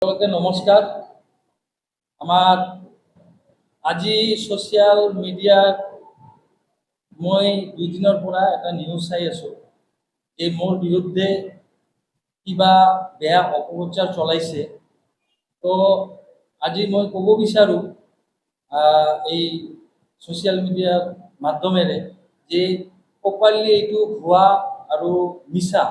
সকলকে নমস্কাৰ। আমাৰ আজি ছ'চিয়েল মিডিয়াত মই দুদিনৰ পৰা এটা নিউজ চাই আছোঁ যে মোৰ বিৰুদ্ধে কিবা বেয়া অপপ্ৰচাৰ চলাইছে। তো আজি মই ক'ব বিচাৰোঁ এই ছ'চিয়েল মিডিয়াৰ মাধ্যমেৰে যে প্ৰপাৰলি এইটো ভুৱা আৰু মিছা।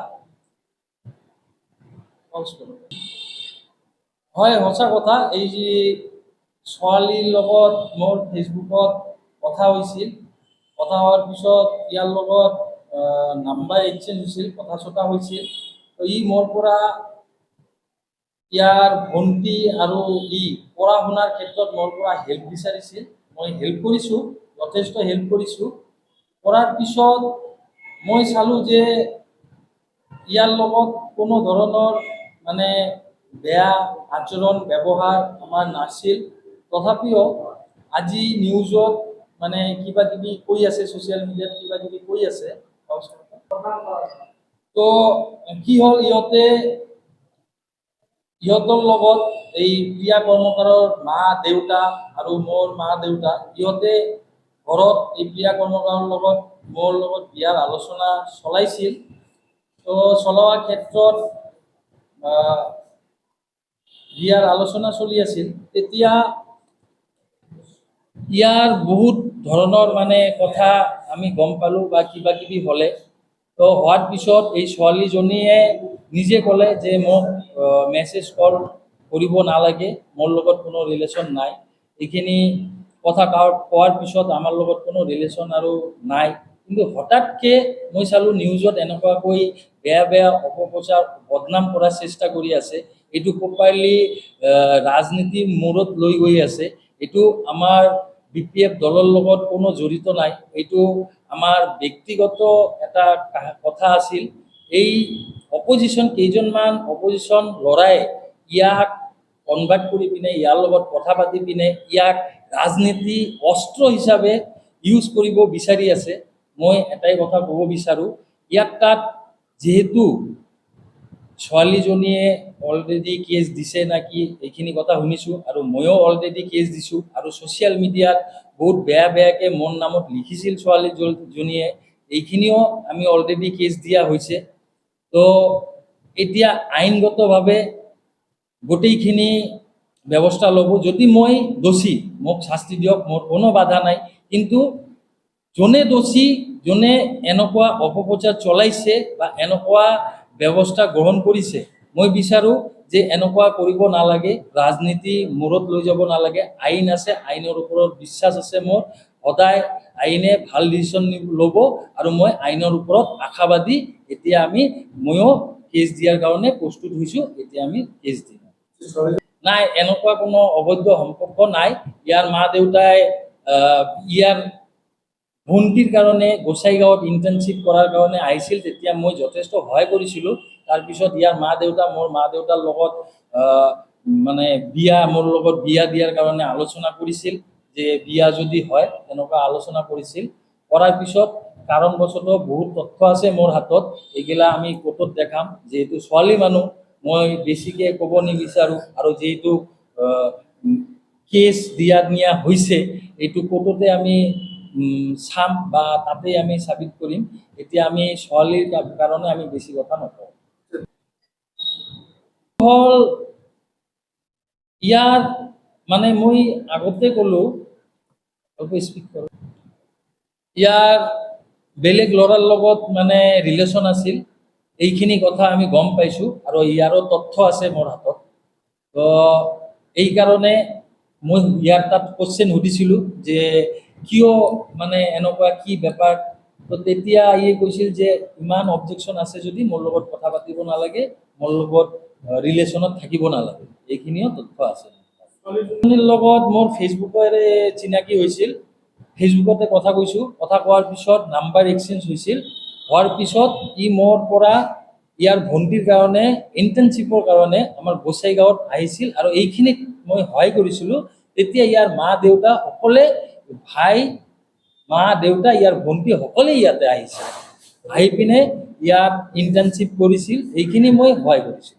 হয়, সঁচা কথা। এই যে ছোৱালীৰ লগত মোৰ ফেচবুকত কথা হৈছিল, কথা হোৱাৰ পিছত ইয়াৰ লগত নাম্বাৰ এক্সচেঞ্জ হৈছিল, কথা চথা হৈছিল। তো ই মোৰ পৰা ইয়াৰ ভণ্টি আৰু ই পঢ়া শুনাৰ ক্ষেত্ৰত মোৰ পৰা হেল্প বিচাৰিছিল। মই হেল্প কৰিছোঁ, যথেষ্ট হেল্প কৰিছোঁ। কৰাৰ পিছত মই চালোঁ যে ইয়াৰ লগত কোনো ধৰণৰ মানে বেয়া আচৰণ ব্যৱহাৰ আমাৰ নাছিল। তথাপিও আজি নিউজত মানে কিবা কিবি কৈ আছে, ছ'চিয়েল মিডিয়াত কিবা কিবি কৈ আছে। তো কি হ'ল, ইহঁতৰ লগত এই প্ৰিয়া কৰ্মকাৰৰ মা দেউতা আৰু মোৰ মা দেউতা ইহঁতে ঘৰত এই প্ৰিয়া কৰ্মকাৰৰ লগত মোৰ লগত বিয়াৰ আলোচনা চলাইছিল। তো চলোৱাৰ ক্ষেত্ৰত বিয়াৰ আলোচনা চলি আছিল। তেতিয়া ইয়াৰ বহুত ধৰণৰ মানে কথা আমি গম পালোঁ বা কিবা কিবি হ'লে। তো হোৱাৰ পিছত এই ছোৱালীজনীয়ে নিজে ক'লে যে মোক মেছেজ কল কৰিব নালাগে, মোৰ লগত কোনো ৰিলেশ্যন নাই। এইখিনি কথা কোৱাৰ পিছত আমাৰ লগত কোনো ৰিলেশ্যন আৰু নাই। কিন্তু হঠাৎকৈ মই চালোঁ নিউজত এনেকুৱাকৈ বেয়া বেয়া অপপ্ৰচাৰ, বদনাম কৰাৰ চেষ্টা কৰি আছে। এইটো প্ৰপাৰলি ৰাজনীতিৰ মূৰত লৈ গৈ আছে। এইটো আমাৰ BPF দলৰ লগত কোনো জড়িত নাই। এইটো আমাৰ ব্যক্তিগত এটা কথা আছিল। এই কেইজনমান অপজিশ্যন ল'ৰাই ইয়াক কনভাৰ্ট কৰি পিনে, ইয়াৰ লগত কথা পাতি পিনে ইয়াক ৰাজনীতি অস্ত্ৰ হিচাপে ইউজ কৰিব বিচাৰি আছে। মই এটাই কথা ক'ব বিচাৰোঁ, ইয়াক তাত যিহেতু ছোৱালীজনীয়ে অলৰেডি কেছ দিছে নাকি এইখিনি কথা শুনিছোঁ, আৰু ময়ো অলৰেডি কেছ দিছোঁ। আৰু ছ'চিয়েল মিডিয়াত বহুত বেয়া বেয়াকৈ মোৰ নামত লিখিছিল ছোৱালীজনীয়ে, এইখিনিও আমি অলৰেডি কেছ দিয়া হৈছে। তো এতিয়া আইনগতভাৱে গোটেইখিনি ব্যৱস্থা ল'ব। যদি মই দোষী, মোক শাস্তি দিয়ক, মোৰ কোনো বাধা নাই। কিন্তু যোনে দোষী, যোনে এনেকুৱা অপপ্ৰচাৰ চলাইছে বা এনেকুৱা ব্যৱস্থা গ্ৰহণ কৰিছে, মই বিচাৰোঁ যে এনেকুৱা কৰিব নালাগে, ৰাজনীতি মূৰত লৈ যাব নালাগে। আইন আছে, আইনৰ ওপৰত বিশ্বাস আছে মোৰ। সদায় আইনে ভাল ডিচিশ্যন ল'ব আৰু মই আইনৰ ওপৰত আশাবাদী। এতিয়া ময়ো কেছ দিয়াৰ কাৰণে প্ৰস্তুত হৈছোঁ। এতিয়া আমি কেছ দিম। নাই, এনেকুৱা কোনো অবৈধ সম্পৰ্ক নাই। ইয়াৰ মা দেউতাই ইয়াৰ ভণ্টিৰ কাৰণে গোসাইগাঁৱত ইণ্টাৰ্ণশ্বিপ কৰাৰ কাৰণে আহিছিল। তেতিয়া মই যথেষ্ট সহায় কৰিছিলোঁ। তাৰপিছত ইয়াৰ মোৰ মা দেউতাৰ লগত মানে মোৰ লগত বিয়া দিয়াৰ কাৰণে আলোচনা কৰিছিল, যে বিয়া যদি হয় তেনেকুৱা আলোচনা কৰিছিল। কৰাৰ পিছত কাৰণবশতঃ বহুত তথ্য আছে মোৰ হাতত, এইগিলা আমি কোৰ্টত দেখাম। যিহেতু ছোৱালী মানুহ, মই বেছিকৈ ক'ব নিবিচাৰোঁ। আৰু যিহেতু কেছ দিয়া নিয়া হৈছে, এইটো কোৰ্টতে আমি চাম বা তাতেই আমি চাবিত কৰিম। এতিয়া আমি ছোৱালীৰ কাৰণে আমি বেছি কথা নকওঁ। হ'ল ইয়াৰ মানে মই আগতে ক'লোঁ, স্পীক কৰোঁ, ইয়াৰ বেলেগ ল'ৰাৰ লগত মানে ৰিলেশ্যন আছিল। এইখিনি কথা আমি গম পাইছোঁ আৰু ইয়াৰো তথ্য আছে মোৰ হাতত। তো এইকাৰণে মই ইয়াৰ তাত কোৱেশ্যন সুধিছিলোঁ যে কিয় মানে এনেকুৱা কি বেপাৰ। তো তেতিয়া কৈছিল যে ইমান অবজেকশ্যন আছে যদি মোৰ লগত কথা পাতিব নালাগে, মোৰ লগত ৰিলেশ্যনত থাকিব নালাগে। এইখিনিও তথ্য আছে। ছোৱালীজনীৰ লগত মোৰ ফেচবুকেৰে চিনাকি হৈছিল। ফেচবুকতে কথা কৈছোঁ। কথা কোৱাৰ পিছত নাম্বাৰ এক্সচেঞ্জ হৈছিল। হোৱাৰ পিছত মোৰ পৰা ইয়াৰ ভণ্টিৰ কাৰণে ইণ্টাৰ্ণশ্বিপৰ কাৰণে আমাৰ গোসাইগাঁৱত আহিছিল আৰু এইখিনিত মই সহায় কৰিছিলোঁ। তেতিয়া ইয়াৰ মা দেউতা সকলে, মা দেউতা, ইয়াৰ ভণ্টি সকলেই ইয়াতে আহিছিল। আহি পিনে ইয়াত ইণ্টাৰ্ণশ্বিপ কৰিছিল। এইখিনি মই সহায় কৰিছিলোঁ।